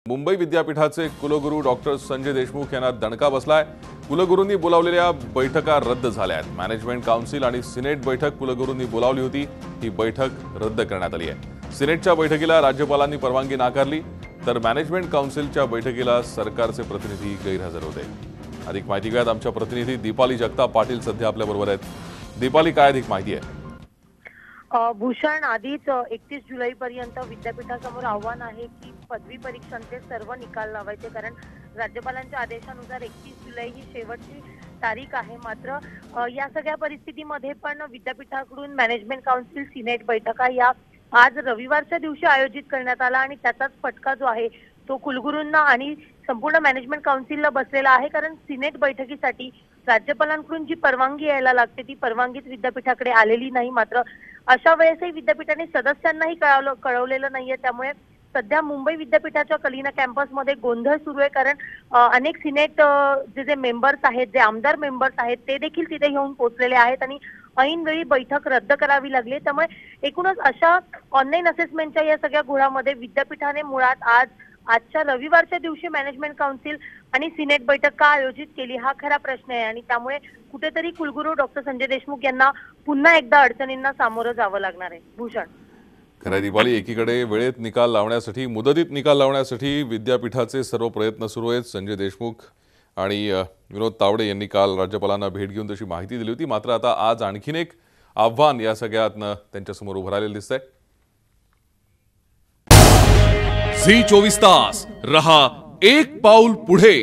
मुंबई विद्यापीठाचे कुलगुरू डॉक्टर संजय देशमुख यांना दणका बसलाय। कुलगुरूंनी बोलावलेल्या बैठका रद्द झाल्या आहेत। मॅनेजमेंट काउन्सिल आणि सिनेट बैठक कुलगुरूंनी बोलावली होती, ही बैठक रद्द करण्यात आली आहे। सिनेटच्या बैठकीला राज्यपालांनी परवानगी नाकारली, तर मॅनेजमेंट काउन्सिलच्या बैठकीला सरकारचे प्रतिनिधी गैरहजर होते। अधिक माहिती घेऊयात आमच्या प्रतिनिधी दीपाली जगताप पाटील सध्या आपल्या बरोबर आहेत। दीपाली, काय अधिक माहिती आहे? भूषण, आधीच 31 जुलैपर्यंत विद्यापीठासमोर आव्हान आहे की पदवी परीक्षांचे सर्व निकाल लावायचे, कारण राज्यपालांच्या आदेशानुसार 31 जुलै ही शेवटची तारीख आहे। मात्र या सगळ्या परिस्थितीमध्ये पण विद्यापीठाकडून मॅनेजमेंट काउन्सिल सिनेट बैठका या आज रविवारच्या दिवशी आयोजित करण्यात आला आणि त्याचाच फटका जो आहे तो कुलगुरूंना आणि संपूर्ण मॅनेजमेंट काउन्सिलला बसलेला आहे। कारण सिनेट बैठकीसाठी राज्यपालांकडून जी परवानगी यायला लागते ती परवानगीच विद्यापीठाकडे आलेली नाही। मात्र अशा वेळेसही विद्यापीठाने सदस्यांनाही कळवलेलं नाहीये। त्यामुळे सध्या मुंबई विद्यापीठाच्या कलिना कॅम्पसमध्ये गोंधळ सुरू आहे, कारण अनेक सिनेट जे मेंबर्स आहेत, जे आमदार मेंबर्स आहेत, ते देखील तिथे येऊन पोहोचलेले आहेत आणि ऐन वेळी बैठक रद्द करावी लागली। त्यामुळे एकूणच अशा ऑनलाईन असेसमेंटच्या या सगळ्या घोळामध्ये विद्यापीठाने मुळात आजच्या रविवारच्या दिवशी मॅनेजमेंट काउन्सिल आणि सिनेट बैठक का आयोजित केली, हा खरा प्रश्न आहे आणि त्यामुळे कुठेतरी कुलगुरू डॉक्टर संजय देशमुख यांना पुन्हा एकदा अडचणींना सामोरं जावं लागणार आहे। भूषण, खरं दीपाली, एकीकडे वेळेत निकाल लावण्यासाठी, मुदतीत निकाल लावण्यासाठी विद्यापीठाचे सर्व प्रयत्न सुरू आहेत। संजय देशमुख आणि विनोद तावडे यांनी काल राज्यपालांना भेट घेऊन तशी माहिती दिली होती। मात्र आता आज आणखीन एक आव्हान या सगळ्यातनं त्यांच्यासमोर उभं राहिलेलं दिसतंय। झी 24 तास रहा एक पाऊल पुढे।